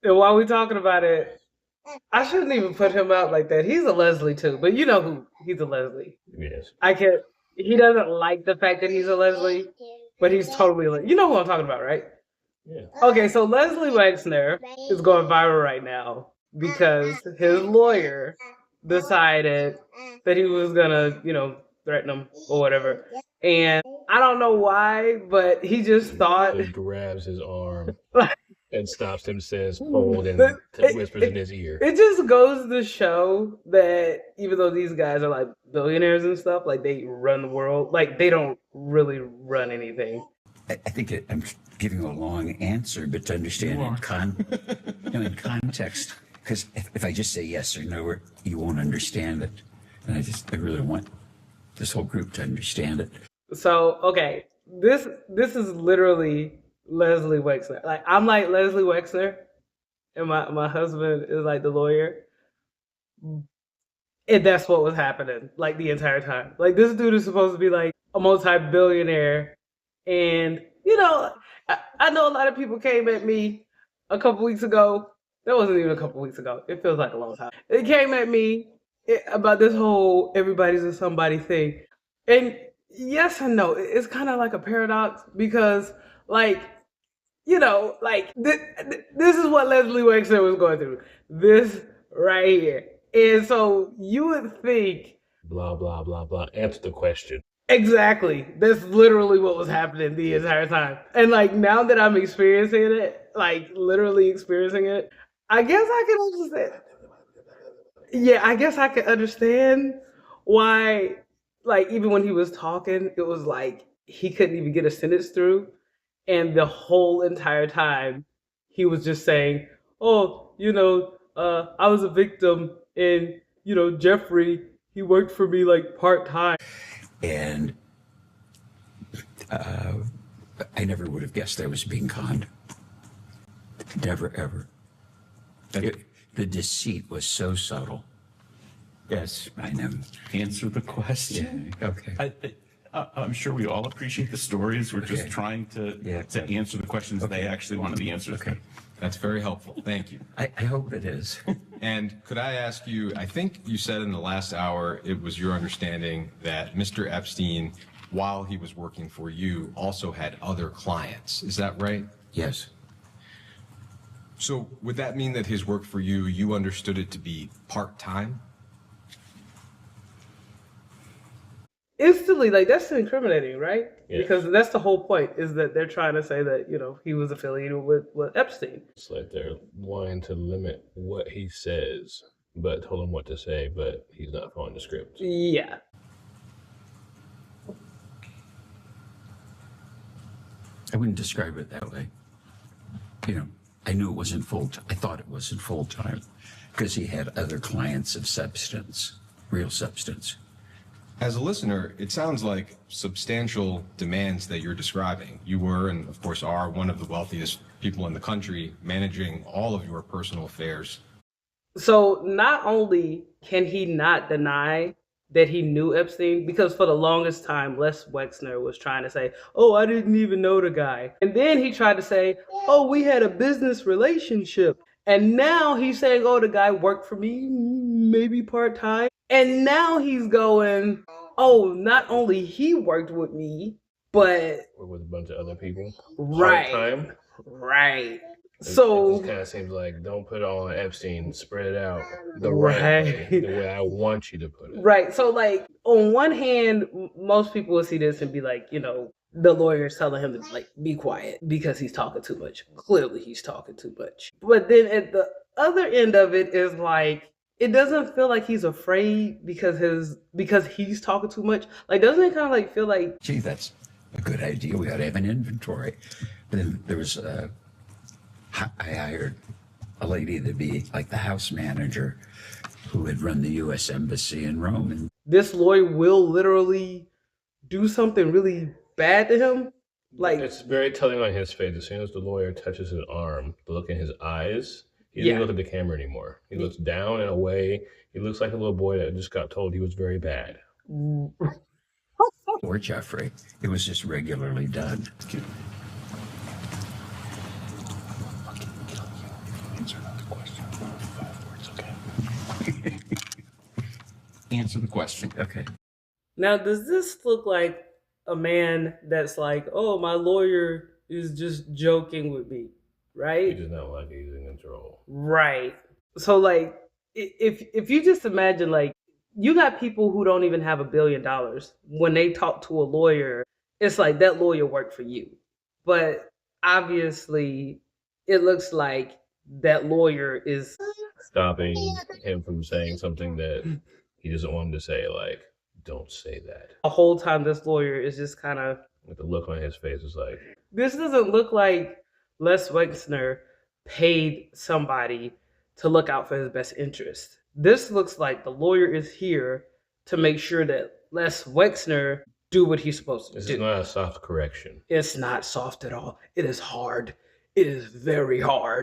And while we're talking about it, I shouldn't even put him out like that. He's a Leslie too, but you know who he's a Leslie. Yes. I can. He doesn't like the fact that he's a Leslie, but he's totally. You know who I'm talking about, right? Yeah. Okay, so Leslie Wexner is going viral right now because his lawyer decided that he was gonna, threaten him or whatever. And I don't know why, but he just thought Just grabs his arm like, and stops him, says, hold, and it, whispers in his ear. it just goes to show that even though these guys are like billionaires and stuff, like they run the world, like they don't really run anything. I think I'm giving a long answer, but to understand in context, because if I just say yes or no, you won't understand it. And I really want this whole group to understand it. So okay, this is literally Leslie Wexner. Like I'm like Leslie Wexner, and my husband is like the lawyer, and that's what was happening like the entire time. Like this dude is supposed to be like a multi-billionaire, and I know a lot of people came at me a couple weeks ago. That wasn't even a couple weeks ago. It feels like a long time. It came at me about this whole everybody's a somebody thing, and yes and no. It's kind of like a paradox because like this is what Leslie Wexner was going through. This right here. And so you would think Blah, blah, blah, blah. Answer the question. exactly. That's literally what was happening the entire time. And like now that I'm experiencing it, like literally experiencing it, I guess I can understand. Yeah, I guess I can understand why like even when he was talking, it was like he couldn't even get a sentence through. And the whole entire time he was just saying, "Oh, I was a victim, and Jeffrey, he worked for me like part time." And I never would have guessed I was being conned. Never, ever. The deceit was so subtle. Yes, I know. Answer the question. Yeah, okay. I'm sure we all appreciate the stories. We're just Okay. trying to Yeah. answer the questions they actually want the answers to. Okay. That's very helpful. Thank you. I hope it is. And could I ask you, I think you said in the last hour it was your understanding that Mr. Epstein, while he was working for you, also had other clients. Is that right? Yes. So would that mean that his work for you, you understood it to be part-time? Instantly, like that's incriminating, right? Yeah. Because that's the whole point is that they're trying to say that he was affiliated with Epstein. It's like they're wanting to limit what he says, but told him what to say, but he's not following the script. Yeah. I wouldn't describe it that way. I knew it wasn't I thought it wasn't full time because he had other clients of substance, real substance. As a listener, it sounds like substantial demands that you're describing. You were, and of course are, one of the wealthiest people in the country, managing all of your personal affairs. So not only can he not deny that he knew Epstein, because for the longest time, Les Wexner was trying to say, "Oh, I didn't even know the guy," and then he tried to say, "Oh, we had a business relationship," and now he's saying, "Oh, the guy worked for me, maybe part time," and now he's going, "Oh, not only he worked with me, but Or with a bunch of other people. right, Part-time. right." It So kind of seems like don't put it all on Epstein, spread it out the Right. right way, the way I want you to put it. right, so like on one hand, most people will see this and be like, the lawyer's telling him to like be quiet because he's talking too much. Clearly, he's talking too much. But then at the other end of it is like it doesn't feel like he's afraid because he's talking too much. Like doesn't it kind of like feel like Gee, that's a good idea. We ought to have an inventory. But then there was I hired a lady to be like the house manager who had run the U.S. Embassy in Rome. And this lawyer will literally do something really bad to him? Like It's very telling on his face. As soon as the lawyer touches his arm, the look in his eyes, he doesn't Yeah. look at the camera anymore. He looks down and away. He looks like a little boy that just got told he was very bad. poor Jeffrey, it was just regularly done. Answer not the question. 5 words, okay? Answer the question. Okay. Now, does this look like a man that's like, oh, my lawyer is just joking with me, He right? does not like he's in control. Right. So, like, if you just imagine, like, you got people who don't even have $1 billion. When they talk to a lawyer, it's like that lawyer worked for you. But obviously, it looks like that lawyer is Stopping him from saying something that he doesn't want him to say, like, don't say that. the whole time this lawyer is just kind of. With the look on his face is like, This doesn't look like Les Wexner paid somebody to look out for his best interest. This looks like the lawyer is here to make sure that Les Wexner do what he's supposed to this do. is not a soft correction. It's not soft at all. It is hard. It is very hard.